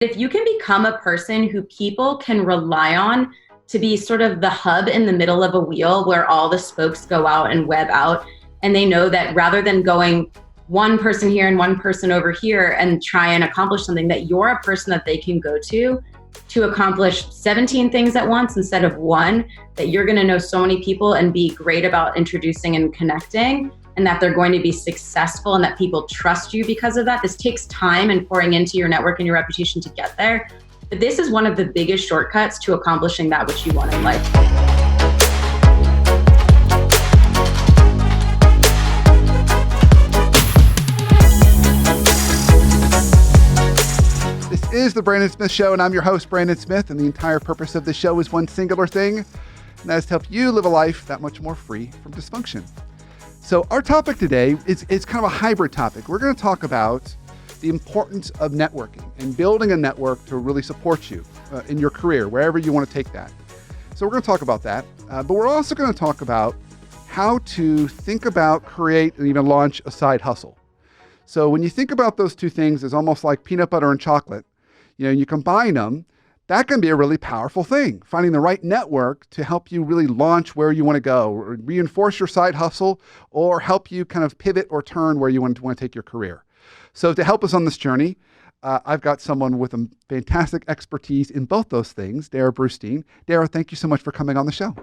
If you can become a person who people can rely on to be sort of the hub in the middle of a wheel where all the spokes go out and web out, and they know that rather than going one person here and one person over here and try and accomplish something, that you're a person that they can go to accomplish 17 things at once instead of one, that you're going to know so many people and be great about introducing and connecting, and that they're going to be successful and that people trust you because of that. This takes time and pouring into your network and your reputation to get there. But this is one of the biggest shortcuts to accomplishing that which you want in life. This is the Brandon Smith Show, and I'm your host, Brandon Smith, and the entire purpose of the show is one singular thing, and that is to help you live a life that much more free from dysfunction. So our topic today is kind of a hybrid topic. We're going to talk about the importance of networking and building a network to really support you in your career, wherever you want to take that. So we're going to talk about that, but we're also going to talk about how to think about, create, and even launch a side hustle. So when you think about those two things, it's almost like peanut butter and chocolate. You combine them, that can be a really powerful thing. Finding the right network to help you really launch where you want to go, or reinforce your side hustle, or help you kind of pivot or turn where you want to take your career. So to help us on this journey, I've got someone with a fantastic expertise in both those things, Darrah Brustein. Darrah, thank you so much for coming on the show.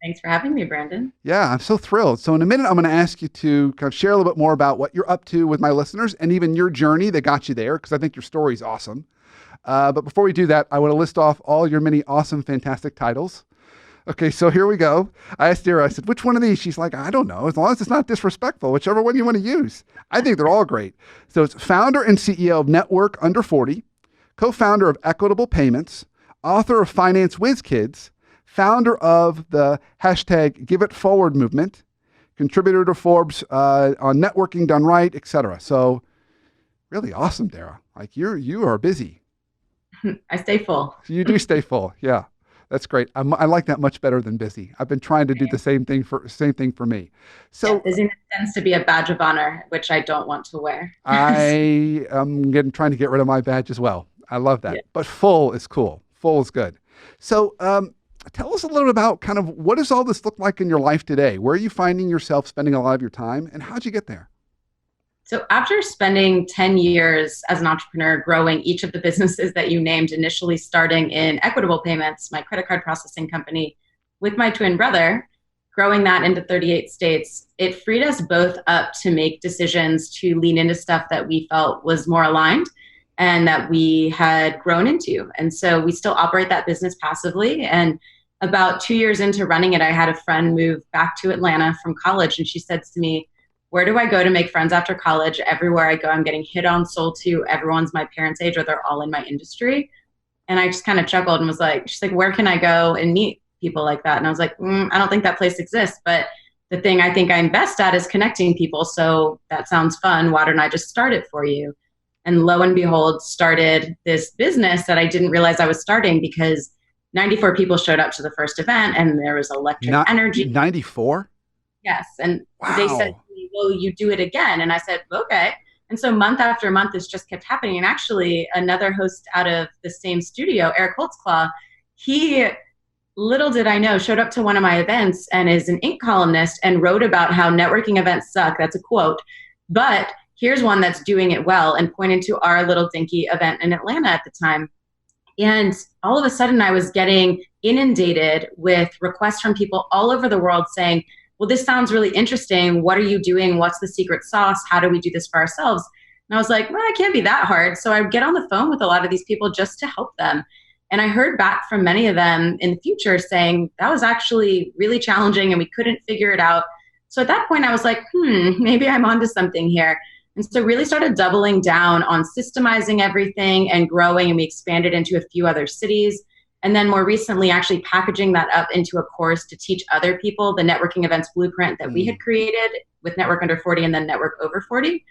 Thanks for having me, Brandon. Yeah, I'm so thrilled. So in a minute, I'm going to ask you to kind of share a little bit more about what you're up to with my listeners and even your journey that got you there, because I think your story is awesome. But before we do that, I want to list off all your many awesome, fantastic titles. Okay, so here we go. I asked Darrah, I said, which one of these? She's like, I don't know, as long as it's not disrespectful, whichever one you want to use. I think they're all great. So it's founder and CEO of Network Under 40, co-founder of Equitable Payments, author of Finance Whiz Kids, founder of the hashtag Give It Forward movement, contributor to Forbes on networking done right, etc. So really awesome, Darrah. Like you are busy. I stay full. You do stay full. Yeah, that's great. I like that much better than busy. I've been trying to do the same thing for me. So yeah, busyness tends to be a badge of honor, which I don't want to wear. I am trying to get rid of my badge as well. I love that. Yeah. But full is cool. Full is good. So tell us a little bit about kind of what does all this look like in your life today? Where are you finding yourself spending a lot of your time, and how'd you get there? So after spending 10 years as an entrepreneur growing each of the businesses that you named, initially starting in Equitable Payments, my credit card processing company, with my twin brother, growing that into 38 states, it freed us both up to make decisions to lean into stuff that we felt was more aligned and that we had grown into. And so we still operate that business passively. And about 2 years into running it, I had a friend move back to Atlanta from college, and she said to me, where do I go to make friends after college? Everywhere I go, I'm getting hit on, sold to. Everyone's my parents' age, or they're all in my industry. And I just kind of chuckled and was like, she's like, where can I go and meet people like that? And I was like, I don't think that place exists. But the thing I think I'm best at is connecting people. So that sounds fun. Why don't I just start it for you? And lo and behold, started this business that I didn't realize I was starting because 94 people showed up to the first event and there was electric energy. 94? Yes. And wow. They said, will you do it again? And I said, okay. And so month after month, this just kept happening. And actually another host out of the same studio, Eric Holtzclaw, he, little did I know, showed up to one of my events and is an Inc. columnist and wrote about how networking events suck. That's a quote. But here's one that's doing it well, and pointed to our little dinky event in Atlanta at the time. And all of a sudden I was getting inundated with requests from people all over the world saying, well, this sounds really interesting. What are you doing? What's the secret sauce? How do we do this for ourselves? And I was like, well, it can't be that hard. So I would get on the phone with a lot of these people just to help them. And I heard back from many of them in the future saying that was actually really challenging and we couldn't figure it out. So at that point I was like, maybe I'm onto something here. And so really started doubling down on systemizing everything and growing, and we expanded into a few other cities. And then more recently, actually packaging that up into a course to teach other people the networking events blueprint that we had created with Network Under 40 and then Network Over 40,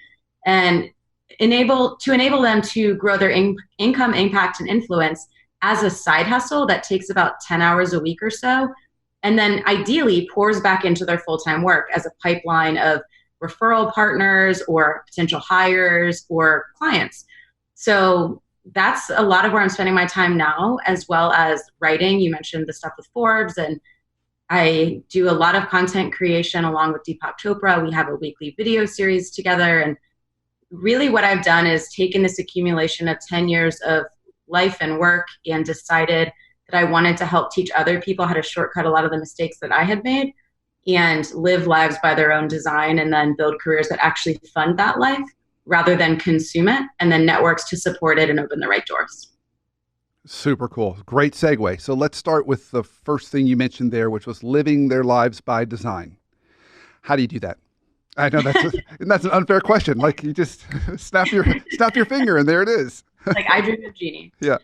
and enable them to grow their income, impact, and influence as a side hustle that takes about 10 hours a week or so, and then ideally pours back into their full-time work as a pipeline of referral partners or potential hires or clients. So that's a lot of where I'm spending my time now, as well as writing. You mentioned the stuff with Forbes, and I do a lot of content creation along with Deepak Chopra. We have a weekly video series together. And really what I've done is taken this accumulation of 10 years of life and work and decided that I wanted to help teach other people how to shortcut a lot of the mistakes that I had made and live lives by their own design, and then build careers that actually fund that life rather than consume it, and then networks to support it and open the right doors. Super cool. Great segue. So let's start with the first thing you mentioned there, which was living their lives by design. How do you do that? I know that's an unfair question. Like, you just snap your finger and there it is. Like, I dream of Genie. Yeah.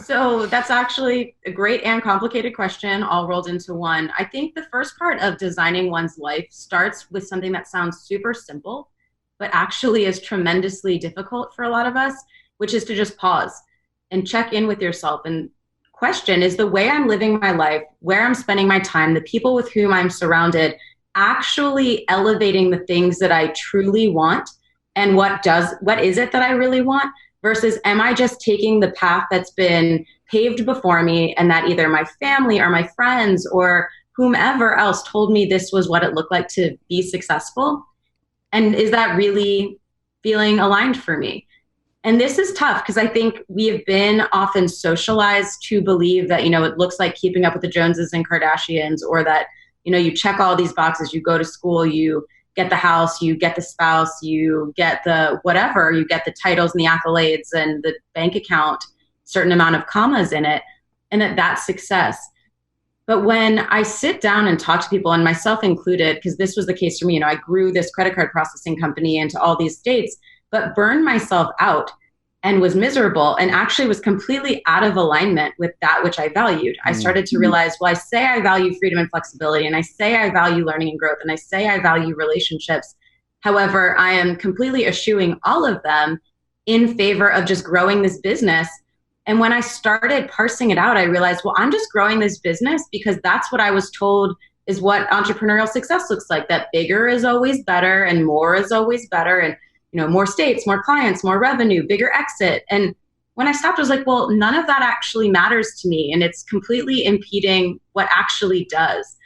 So that's actually a great and complicated question, all rolled into one. I think the first part of designing one's life starts with something that sounds super simple, but actually is tremendously difficult for a lot of us, which is to just pause and check in with yourself and question, is the way I'm living my life, where I'm spending my time, the people with whom I'm surrounded, actually elevating the things that I truly want? And what is it that I really want? Versus, am I just taking the path that's been paved before me, and that either my family or my friends or whomever else told me this was what it looked like to be successful? And is that really feeling aligned for me? And this is tough because I think we have been often socialized to believe that, it looks like keeping up with the Joneses and Kardashians, or that, you check all these boxes, you go to school, you get the house, you get the spouse, you get the whatever, you get the titles and the accolades and the bank account, certain amount of commas in it, and that's success. But when I sit down and talk to people, and myself included, because this was the case for me, I grew this credit card processing company into all these states, but burned myself out and was miserable, and actually was completely out of alignment with that which I valued. I started to realize, well, I say I value freedom and flexibility, and I say I value learning and growth, and I say I value relationships. However, I am completely eschewing all of them in favor of just growing this business. And when I started parsing it out, I realized, well, I'm just growing this business because that's what I was told is what entrepreneurial success looks like, that bigger is always better and more is always better. And more states, more clients, more revenue, bigger exit. And when I stopped, I was like, well, none of that actually matters to me. And it's completely impeding what actually does.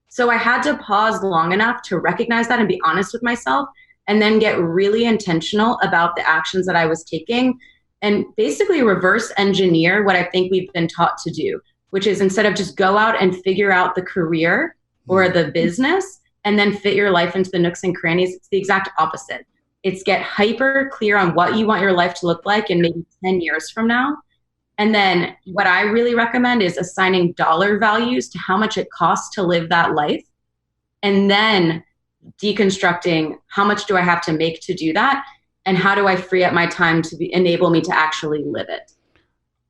So I had to pause long enough to recognize that and be honest with myself, and then get really intentional about the actions that I was taking, and basically reverse engineer what I think we've been taught to do, which is, instead of just go out and figure out the career or the business and then fit your life into the nooks and crannies, it's the exact opposite. It's get hyper clear on what you want your life to look like in maybe 10 years from now. And then what I really recommend is assigning dollar values to how much it costs to live that life. And then deconstructing, how much do I have to make to do that? And how do I free up my time to enable me to actually live it?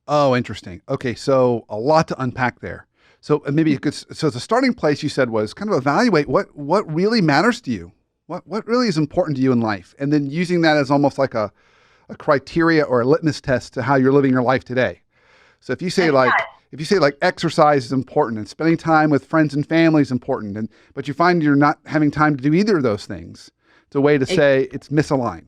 Oh, interesting. Okay. So a lot to unpack there. So so the starting place you said was kind of evaluate what really matters to you. What really is important to you in life? And then using that as almost like a criteria or a litmus test to how you're living your life today. So if you say exercise is important and spending time with friends and family is important, but you find you're not having time to do either of those things, it's a way to say it's misaligned.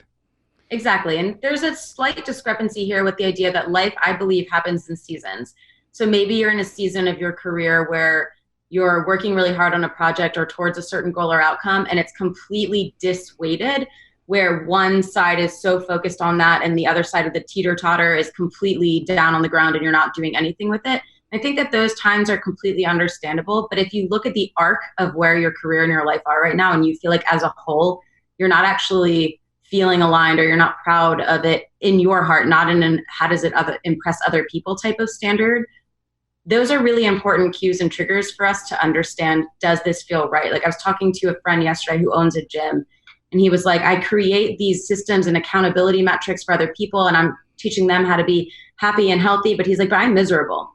Exactly. And there's a slight discrepancy here with the idea that life, I believe, happens in seasons. So maybe you're in a season of your career where you're working really hard on a project or towards a certain goal or outcome, and it's completely dissuaded, where one side is so focused on that and the other side of the teeter-totter is completely down on the ground and you're not doing anything with it. I think that those times are completely understandable. But if you look at the arc of where your career and your life are right now, and you feel like as a whole, you're not actually feeling aligned, or you're not proud of it in your heart, not in an how does it impress other people type of standard, those are really important cues and triggers for us to understand, does this feel right? Like, I was talking to a friend yesterday who owns a gym, and he was like, I create these systems and accountability metrics for other people, and I'm teaching them how to be happy and healthy. But he's like, but I'm miserable.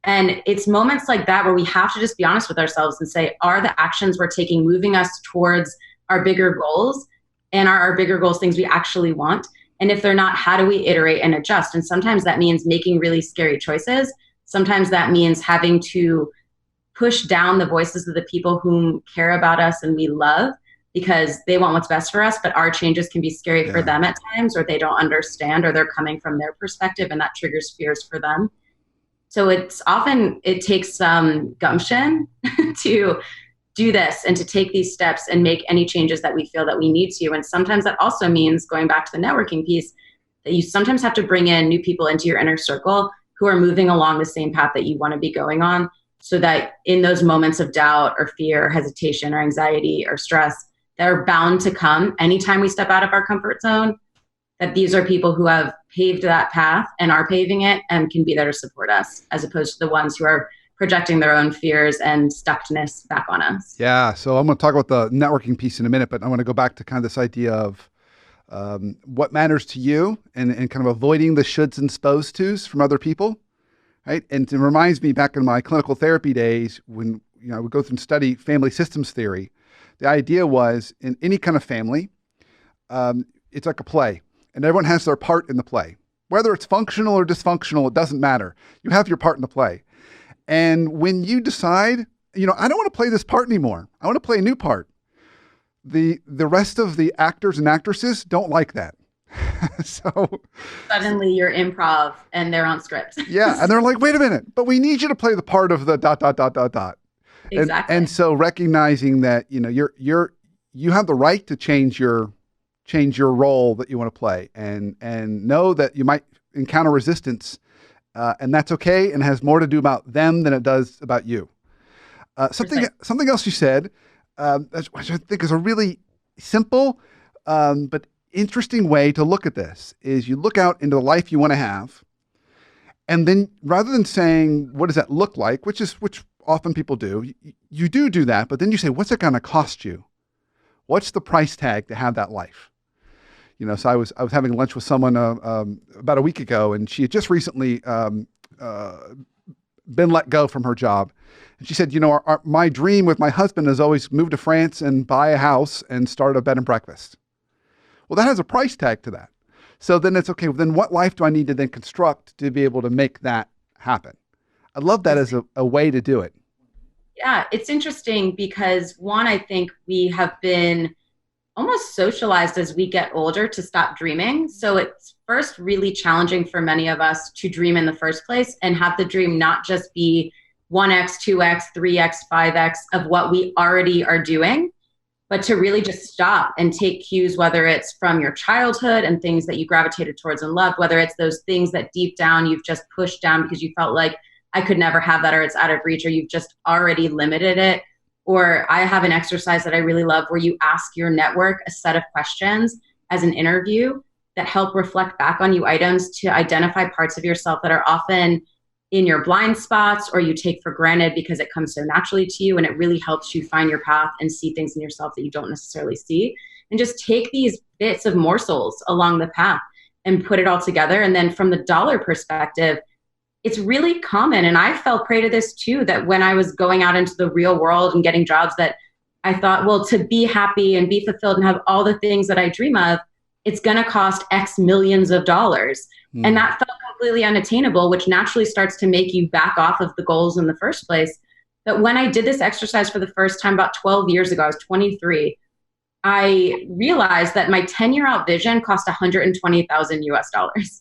And it's moments like that where we have to just be honest with ourselves and say, are the actions we're taking moving us towards our bigger goals? And are our bigger goals things we actually want? And if they're not, how do we iterate and adjust? And sometimes that means making really scary choices. Sometimes that means having to push down the voices of the people who care about us and we love, because they want what's best for us, but our changes can be scary for them at times, or they don't understand, or they're coming from their perspective and that triggers fears for them. So it takes some gumption to do this and to take these steps and make any changes that we feel that we need to. And sometimes that also means, going back to the networking piece, that you sometimes have to bring in new people into your inner circle who are moving along the same path that you want to be going on, so that in those moments of doubt or fear, or hesitation or anxiety or stress that are bound to come anytime we step out of our comfort zone, that these are people who have paved that path and are paving it and can be there to support us, as opposed to the ones who are projecting their own fears and stuckness back on us. Yeah. So I'm going to talk about the networking piece in a minute, but I want to go back to kind of this idea of what matters to you, and kind of avoiding the shoulds and supposed tos from other people. Right. And it reminds me, back in my clinical therapy days, when I would go through and study family systems theory, the idea was, in any kind of family, it's like a play, and everyone has their part in the play. Whether it's functional or dysfunctional, it doesn't matter. You have your part in the play. And when you decide, I don't want to play this part anymore, I want to play a new part, the rest of the actors and actresses don't like that. So suddenly you're improv and they're on script. Yeah. And they're like, wait a minute, but we need you to play the part of the ... Exactly. And so recognizing that, you have the right to change your role that you want to play, and know that you might encounter resistance, and that's okay, and has more to do about them than it does about you. Something else you said, which I think is a really simple, but interesting way to look at this, is you look out into the life you want to have, and then rather than saying, what does that look like, which often people do, you do that, but then you say, what's it going to cost you? What's the price tag to have that life? So I was having lunch with someone about a week ago, and she had just recently been let go from her job. And she said, my dream with my husband is always move to France and buy a house and start a bed and breakfast. Well, that has a price tag to that. So then it's okay. Well, then what life do I need to then construct to be able to make that happen? I love that as a way to do it. Yeah, it's interesting because, one, I think we have been almost socialized as we get older to stop dreaming. So it's first really challenging for many of us to dream in the first place, and have the dream not just be 1x, 2x, 3x, 5x of what we already are doing, but to really just stop and take cues, whether it's from your childhood and things that you gravitated towards and loved, whether it's those things that deep down you've just pushed down because you felt like, I could never have that, or it's out of reach, or you've just already limited it. Or I have an exercise that I really love where you ask your network a set of questions as an interview that help reflect back on you items to identify parts of yourself that are often in your blind spots, or you take for granted because it comes so naturally to you, and it really helps you find your path and see things in yourself that you don't necessarily see. And just take these bits of morsels along the path and put it all together. And then from the dollar perspective, it's really common, and I fell prey to this too, that when I was going out into the real world and getting jobs, that I thought, well, to be happy and be fulfilled and have all the things that I dream of, it's going to cost X millions of dollars. And that felt completely unattainable, which naturally starts to make you back off of the goals in the first place. But when I did this exercise for the first time about 12 years ago, I was 23, I realized that my 10-year out vision cost 120,000 US dollars.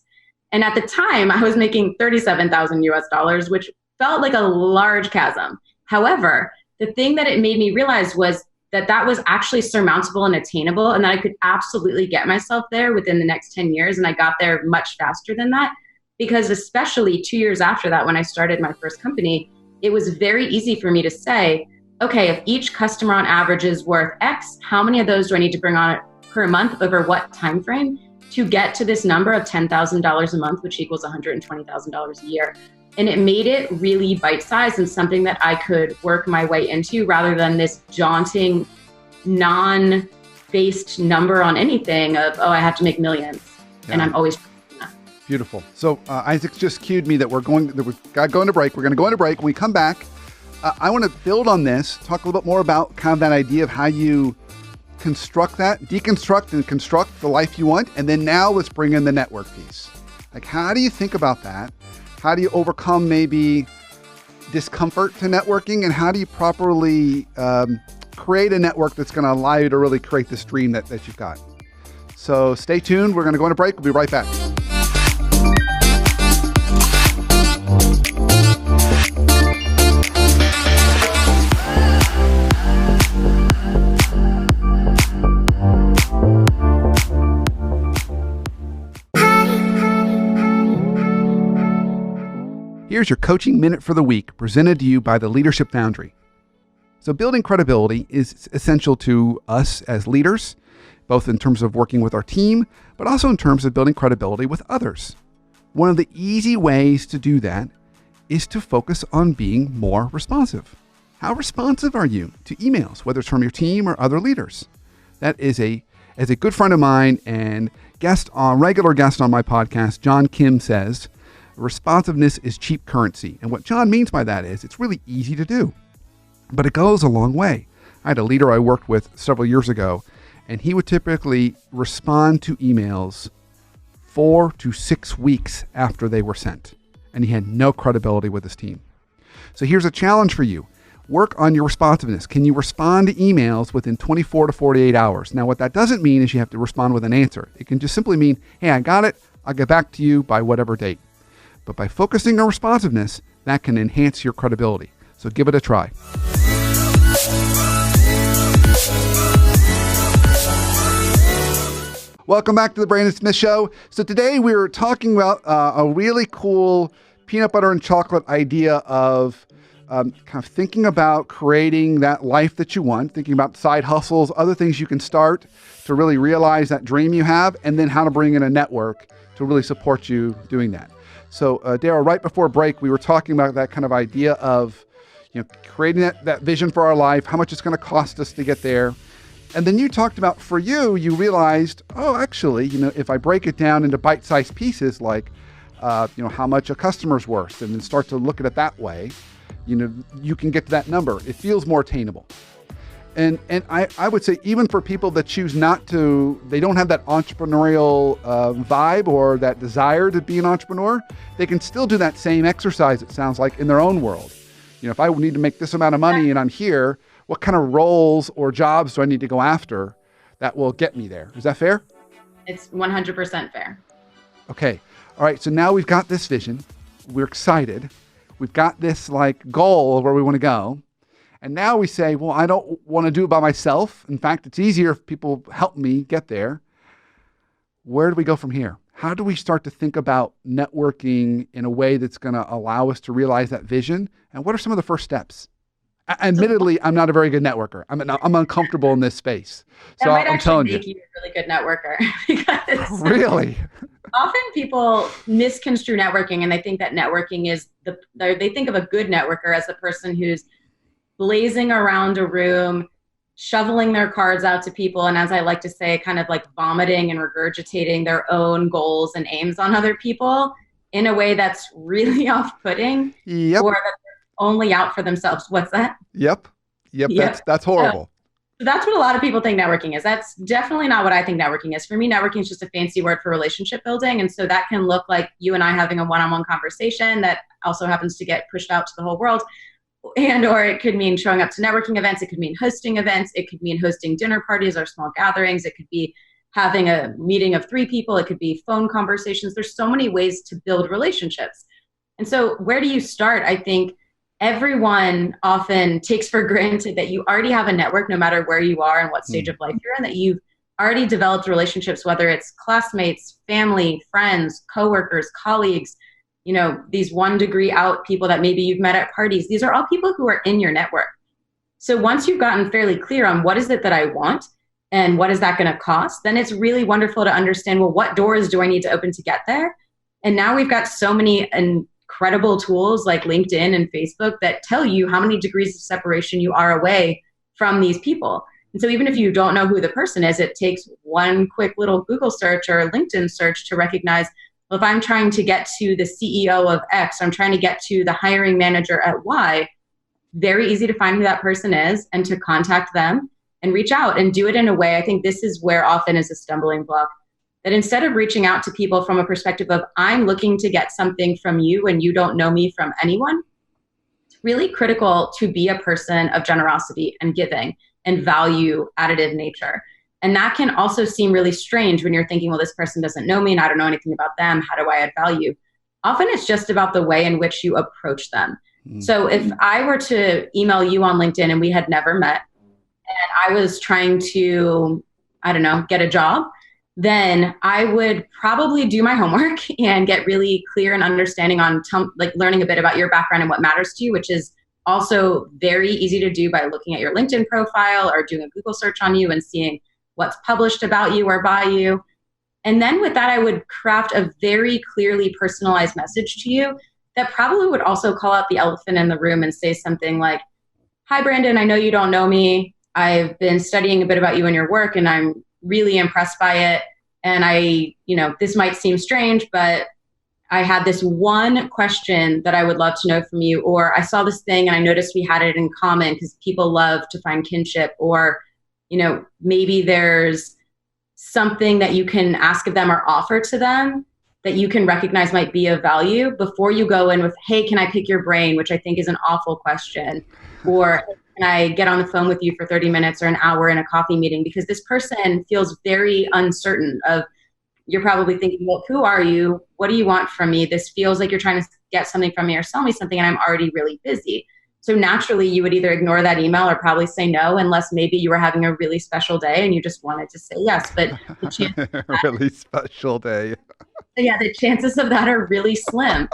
And at the time, I was making 37,000 US dollars, which felt like a large chasm. However, the thing that it made me realize was that that was actually surmountable and attainable, and that I could absolutely get myself there within the next 10 years. And I got there much faster than that, because especially 2 years after that, when I started my first company, it was very easy for me to say, okay, if each customer on average is worth X, how many of those do I need to bring on per month over what time frame to get to this number of $10,000 a month, which equals $120,000 a year. And it made it really bite-sized and something that I could work my way into, rather than this daunting, non-based number on anything of, I have to make millions. Yeah. And I'm always beautiful. So Isaac just cued me that we've got to go into break. We're going to go into break. When we come back, I want to build on this, talk a little bit more about kind of that idea of how you construct that, deconstruct and construct the life you want. And then now let's bring in the network piece. Like, how do you think about that? How do you overcome maybe discomfort to networking? And how do you properly create a network that's going to allow you to really create this dream that you've got. So stay tuned. We're going to go on a break. We'll be right back. Here's your coaching minute for the week, presented to you by the Leadership Foundry. So building credibility is essential to us as leaders, both in terms of working with our team, but also in terms of building credibility with others. One of the easy ways to do that is to focus on being more responsive. How responsive are you to emails, whether it's from your team or other leaders? That is as a good friend of mine and regular guest on my podcast, John Kim, says, responsiveness is cheap currency. And what John means by that is it's really easy to do, but it goes a long way. I had a leader I worked with several years ago, and he would typically respond to emails 4 to 6 weeks after they were sent, and he had no credibility with his team. So here's a challenge for you. Work on your responsiveness. Can you respond to emails within 24 to 48 hours? Now, what that doesn't mean is you have to respond with an answer. It can just simply mean, hey, I got it. I'll get back to you by whatever date. But by focusing on responsiveness, that can enhance your credibility. So give it a try. Welcome back to the Brandon Smith Show. So today we're talking about a really cool peanut butter and chocolate idea of kind of thinking about creating that life that you want, thinking about side hustles, other things you can start to really realize that dream you have, and then how to bring in a network to really support you doing that. So, Darrah, right before break, we were talking about that kind of idea of, creating that vision for our life, how much it's going to cost us to get there. And then you talked about, for you, you realized, oh, actually, if I break it down into bite-sized pieces, like, how much a customer's worth, and then start to look at it that way, you can get to that number. It feels more attainable. And I would say even for people that choose they don't have that entrepreneurial vibe or that desire to be an entrepreneur, they can still do that same exercise, it sounds like, in their own world. If I need to make this amount of money and I'm here, what kind of roles or jobs do I need to go after that will get me there? Is that fair? It's 100% fair. Okay. All right. So now we've got this vision. We're excited. We've got this goal of where we want to go. And now we say, well, I don't want to do it by myself. In fact, it's easier if people help me get there. Where do we go from here? How do we start to think about networking in a way that's going to allow us to realize that vision? And what are some of the first steps? Admittedly, I'm not a very good networker. I'm uncomfortable in this space. So I'm telling you. That might actually make you a really good networker. Because really? Often people misconstrue networking, and they think that networking is they think of a good networker as the person who's blazing around a room, shoveling their cards out to people, and as I like to say, kind of like vomiting and regurgitating their own goals and aims on other people in a way that's really off-putting. Yep. Or that they're only out for themselves. What's that? Yep. That's horrible. So that's what a lot of people think networking is. That's definitely not what I think networking is. For me, networking is just a fancy word for relationship building. And so that can look like you and I having a one-on-one conversation that also happens to get pushed out to the whole world. Or it could mean showing up to networking events. It could mean hosting events. It could mean hosting dinner parties or small gatherings. It could be having a meeting of 3 people. It could be phone conversations. There's so many ways to build relationships. And so where do you start? I think everyone often takes for granted that you already have a network, no matter where you are and what stage of life you're in, that you've already developed relationships, whether it's classmates, family, friends, coworkers, colleagues, these 1 degree out people that maybe you've met at parties. These are all people who are in your network. So once you've gotten fairly clear on what is it that I want and what is that going to cost, then it's really wonderful to understand, well, what doors do I need to open to get there? And now we've got so many incredible tools like LinkedIn and Facebook that tell you how many degrees of separation you are away from these people. And so even if you don't know who the person is, it takes one quick little Google search or a LinkedIn search to recognize, well, if I'm trying to get to the CEO of X, I'm trying to get to the hiring manager at Y, very easy to find who that person is and to contact them and reach out and do it in a way. I think this is where often is a stumbling block. That instead of reaching out to people from a perspective of, I'm looking to get something from you and you don't know me from anyone, it's really critical to be a person of generosity and giving and value additive nature. And that can also seem really strange when you're thinking, well, this person doesn't know me and I don't know anything about them. How do I add value? Often it's just about the way in which you approach them. So if I were to email you on LinkedIn and we had never met and I was trying to, I don't know, get a job, then I would probably do my homework and get really clear and understanding on like learning a bit about your background and what matters to you, which is also very easy to do by looking at your LinkedIn profile or doing a Google search on you and seeing what's published about you or by you. And then with that, I would craft a very clearly personalized message to you that probably would also call out the elephant in the room and say something like, hi, Brandon, I know you don't know me. I've been studying a bit about you and your work, and I'm really impressed by it. And this might seem strange, but I had this one question that I would love to know from you, or I saw this thing and I noticed we had it in common because people love to find kinship, or, maybe there's something that you can ask of them or offer to them that you can recognize might be of value before you go in with, hey, can I pick your brain? Which I think is an awful question. Or can I get on the phone with you for 30 minutes or an hour in a coffee meeting? Because this person feels very uncertain of, you're probably thinking, well, who are you? What do you want from me? This feels like you're trying to get something from me or sell me something, and I'm already really busy. So naturally, you would either ignore that email or probably say no, unless maybe you were having a really special day and you just wanted to say yes. But the chances really special day. Yeah, the chances of that are really slim.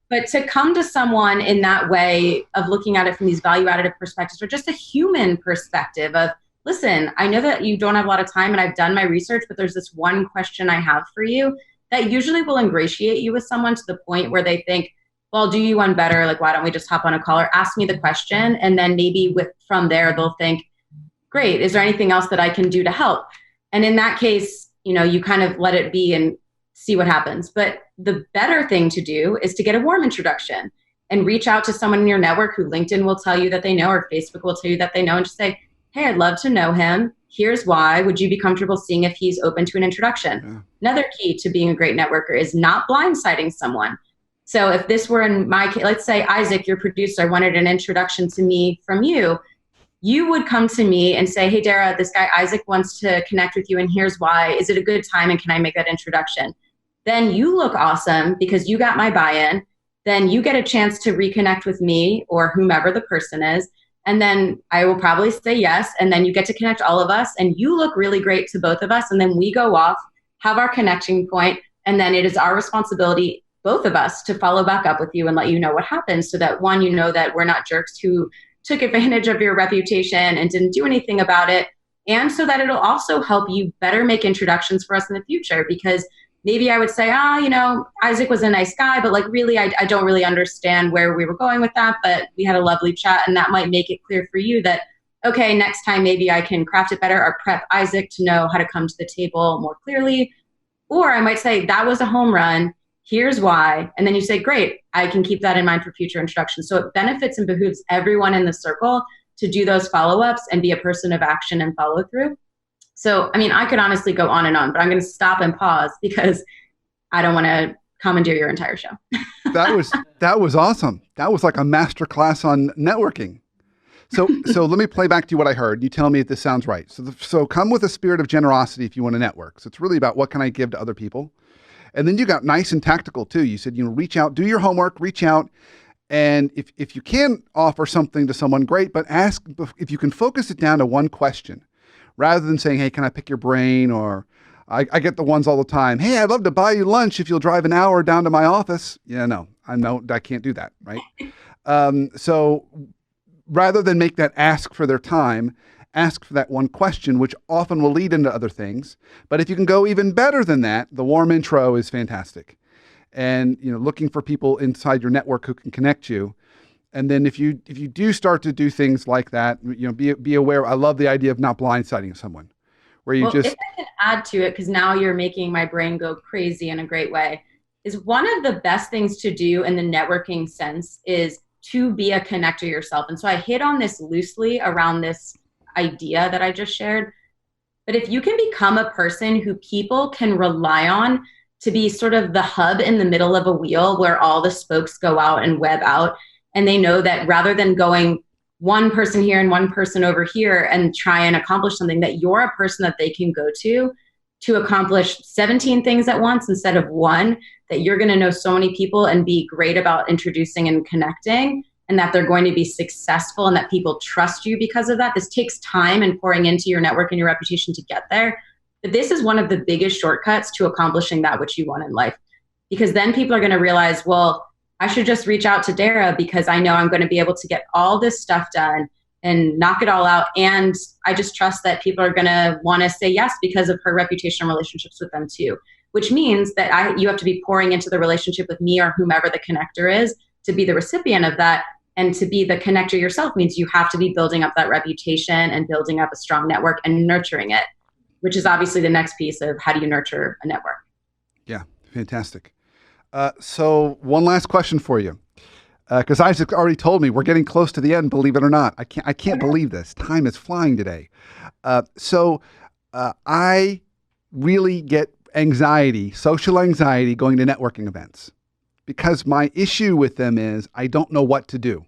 But to come to someone in that way of looking at it from these value additive perspectives, or just a human perspective of, listen, I know that you don't have a lot of time and I've done my research, but there's this one question I have for you, that usually will ingratiate you with someone to the point where they think, well, I'll do you one better. Like, why don't we just hop on a call or ask me the question? And then maybe from there, they'll think, great, is there anything else that I can do to help? And in that case, you kind of let it be and see what happens. But the better thing to do is to get a warm introduction and reach out to someone in your network who LinkedIn will tell you that they know, or Facebook will tell you that they know, and just say, hey, I'd love to know him. Here's why. Would you be comfortable seeing if he's open to an introduction? Yeah. Another key to being a great networker is not blindsiding someone. So if this were in my case, let's say Isaac, your producer, wanted an introduction to me from you, you would come to me and say, hey, Darrah, this guy Isaac wants to connect with you, and here's why. Is it a good time, and can I make that introduction? Then you look awesome because you got my buy-in. Then you get a chance to reconnect with me or whomever the person is. And then I will probably say yes. And then you get to connect all of us, and you look really great to both of us. And then we go off, have our connecting point, and then it is our responsibility, both of us, to follow back up with you and let you know what happens, so that one, that we're not jerks who took advantage of your reputation and didn't do anything about it. And so that it'll also help you better make introductions for us in the future, because maybe I would say, Isaac was a nice guy, but like really, I don't really understand where we were going with that, but we had a lovely chat, and that might make it clear for you that, okay, next time maybe I can craft it better or prep Isaac to know how to come to the table more clearly. Or I might say, that was a home run. Here's why. And then you say, great, I can keep that in mind for future introductions. So it benefits and behooves everyone in the circle to do those follow-ups and be a person of action and follow through. So, I could honestly go on and on, but I'm going to stop and pause because I don't want to commandeer your entire show. That was awesome. That was like a master class on networking. So let me play back to you what I heard. You tell me if this sounds right. So come with a spirit of generosity if you want to network. So it's really about what can I give to other people? And then you got nice and tactical too. You said, reach out, do your homework, reach out. And if you can offer something to someone, great, but ask if you can focus it down to one question rather than saying, hey, can I pick your brain? Or I get the ones all the time. Hey, I'd love to buy you lunch if you'll drive an hour down to my office. Yeah, no, I can't do that. Right. So rather than make that ask for their time, ask for that one question, which often will lead into other things. But if you can go even better than that, the warm intro is fantastic. And, looking for people inside your network who can connect you. And then if you do start to do things like that, be aware. I love the idea of not blindsiding someone, where you just. If I can add to it, because now you're making my brain go crazy in a great way, is one of the best things to do in the networking sense is to be a connector yourself. And so I hit on this loosely around this idea that I just shared. But if you can become a person who people can rely on to be sort of the hub in the middle of a wheel where all the spokes go out and web out, and they know that rather than going one person here and one person over here and try and accomplish something, that you're a person that they can go to accomplish 17 things at once instead of one, that you're going to know so many people and be great about introducing and connecting, and that they're going to be successful and that people trust you because of that. This takes time and pouring into your network and your reputation to get there. But this is one of the biggest shortcuts to accomplishing that which you want in life. Because then people are going to realize, well, I should just reach out to Darrah because I know I'm going to be able to get all this stuff done and knock it all out. And I just trust that people are going to want to say yes because of her reputation and relationships with them too, which means that you have to be pouring into the relationship with me or whomever the connector is to be the recipient of that. And to be the connector yourself means you have to be building up that reputation and building up a strong network and nurturing it, which is obviously the next piece of how do you nurture a network. Yeah, fantastic. So one last question for you. Because Isaac already told me we're getting close to the end, believe it or not. I can't believe this. Time is flying today. So I really get anxiety, social anxiety, going to networking events because my issue with them is I don't know what to do.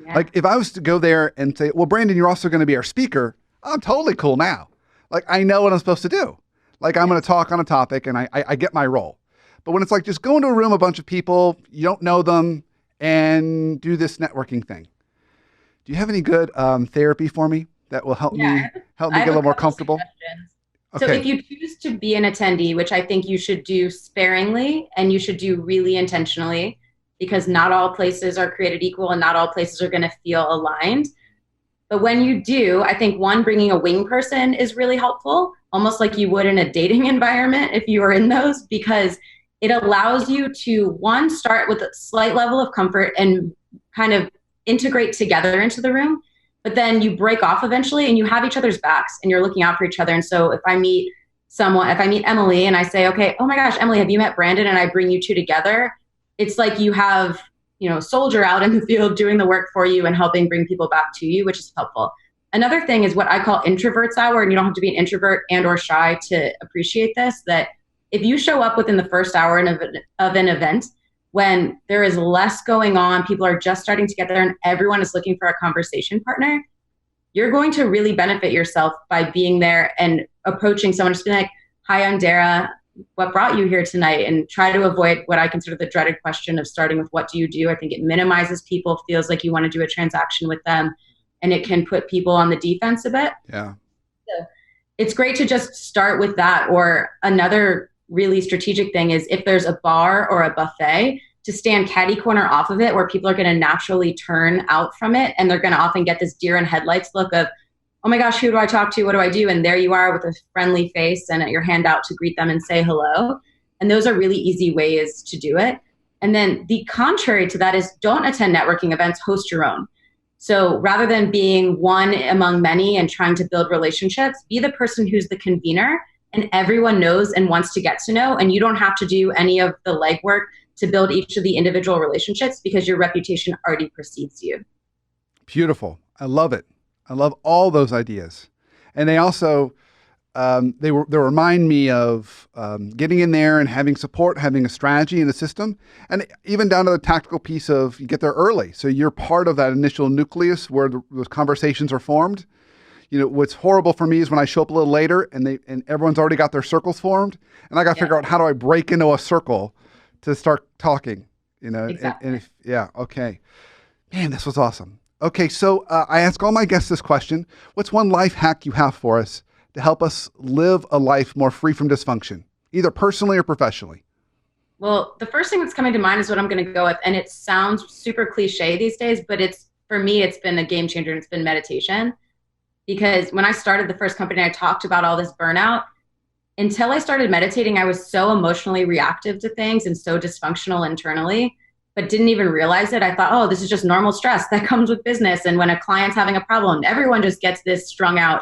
Yeah. Like if I was to go there and say, well, Brandon, you're also going to be our speaker, I'm totally cool now. Like I know what I'm supposed to do. Like I'm going to talk on a topic and I get my role. But when it's like just go into a room, a bunch of people, you don't know them, and do this networking thing. Do you have any good therapy for me that will help me get a little more comfortable? Okay. So if you choose to be an attendee, which I think you should do sparingly and you should do really intentionally, because not all places are created equal and not all places are going to feel aligned. But when you do, I think one, bringing a wing person is really helpful, almost like you would in a dating environment if you are in those, because it allows you to, one, start with a slight level of comfort and kind of integrate together into the room, but then you break off eventually and you have each other's backs and you're looking out for each other. And so if I meet Emily and I say, okay, oh my gosh, Emily, have you met Brandon? And I bring you two together, it's like you have, a soldier out in the field doing the work for you and helping bring people back to you, which is helpful. Another thing is what I call introverts hour, and you don't have to be an introvert and or shy to appreciate this, that if you show up within the first hour of an event, when there is less going on, people are just starting to get there and everyone is looking for a conversation partner, you're going to really benefit yourself by being there and approaching someone, just being like, hi, I'm Darrah. What brought you here tonight? And try to avoid what I consider the dreaded question of starting with what do you do? I think it minimizes people, feels like you want to do a transaction with them, and it can put people on the defense a bit. Yeah. So it's great to just start with that. Or another really strategic thing is if there's a bar or a buffet, to stand catty corner off of it where people are going to naturally turn out from it. And they're going to often get this deer in headlights look of, oh my gosh, who do I talk to? What do I do? And there you are with a friendly face and your hand out to greet them and say hello. And those are really easy ways to do it. And then the contrary to that is don't attend networking events, host your own. So rather than being one among many and trying to build relationships, be the person who's the convener and everyone knows and wants to get to know. And you don't have to do any of the legwork to build each of the individual relationships because your reputation already precedes you. Beautiful. I love it. I love all those ideas. And they also, they remind me of getting in there and having support, having a strategy and a system, and even down to the tactical piece of you get there early. So you're part of that initial nucleus where those conversations are formed. What's horrible for me is when I show up a little later and everyone's already got their circles formed, and I got to figure out how do I break into a circle to start talking, Exactly. Okay. Man, this was awesome. Okay, so I ask all my guests this question. What's one life hack you have for us to help us live a life more free from dysfunction, either personally or professionally? Well, the first thing that's coming to mind is what I'm going to go with. And it sounds super cliche these days, but for me, it's been a game changer, and it's been meditation. Because when I started the first company, I talked about all this burnout. Until I started meditating, I was so emotionally reactive to things and so dysfunctional internally, but didn't even realize it. I thought, oh, this is just normal stress that comes with business. And when a client's having a problem, everyone just gets this strung out.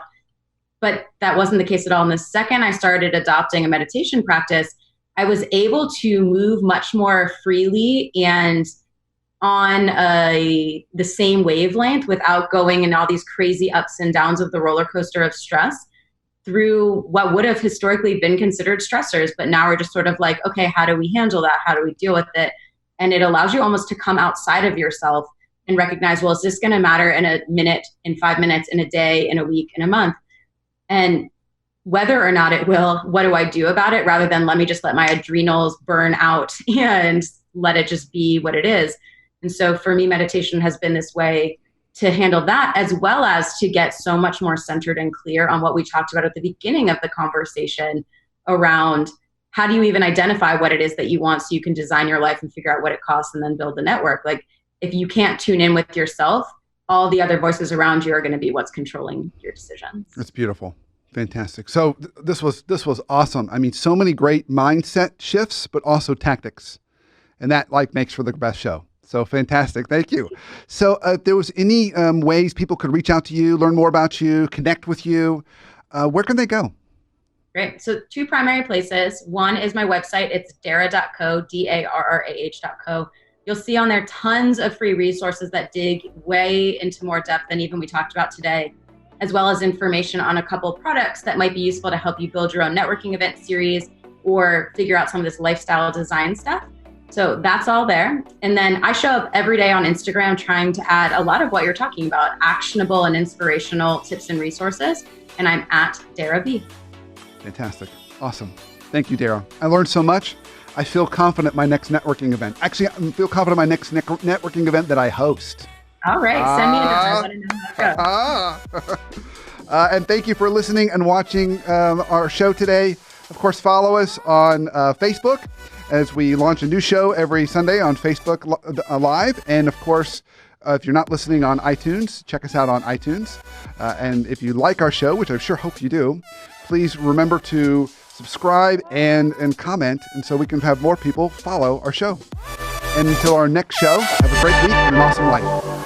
But that wasn't the case at all. And the second I started adopting a meditation practice, I was able to move much more freely and on the same wavelength without going in all these crazy ups and downs of the roller coaster of stress through what would have historically been considered stressors. But now we're just sort of like, okay, how do we handle that? How do we deal with it? And it allows you almost to come outside of yourself and recognize, well, is this going to matter in a minute, in 5 minutes, in a day, in a week, in a month? And whether or not it will, what do I do about it, rather than let me just let my adrenals burn out and let it just be what it is. And so for me, meditation has been this way to handle that, as well as to get so much more centered and clear on what we talked about at the beginning of the conversation around how do you even identify what it is that you want so you can design your life and figure out what it costs and then build the network. Like, if you can't tune in with yourself, all the other voices around you are going to be what's controlling your decisions. That's beautiful. Fantastic. So this was awesome. I mean, so many great mindset shifts, but also tactics. And that makes for the best show. So fantastic. Thank you. So if there was any ways people could reach out to you, learn more about you, connect with you, where can they go? Great. So 2 primary places. One is my website. It's darrah.co, darrah.co. You'll see on there tons of free resources that dig way into more depth than even we talked about today, as well as information on a couple of products that might be useful to help you build your own networking event series or figure out some of this lifestyle design stuff. So that's all there. And then I show up every day on Instagram trying to add a lot of what you're talking about, actionable and inspirational tips and resources. And I'm at Darrah B. Fantastic. Awesome. Thank you, Darrah. I learned so much. I feel confident my next networking event. Actually, I feel confident my next networking event that I host. All right. Send me a note. I want to know how it goes. And thank you for listening and watching our show today. Of course, follow us on Facebook as we launch a new show every Sunday on Facebook Live. And of course, if you're not listening on iTunes, check us out on iTunes. And if you like our show, which I sure hope you do, please remember to subscribe and comment, and so we can have more people follow our show. And until our next show, have a great week and an awesome life.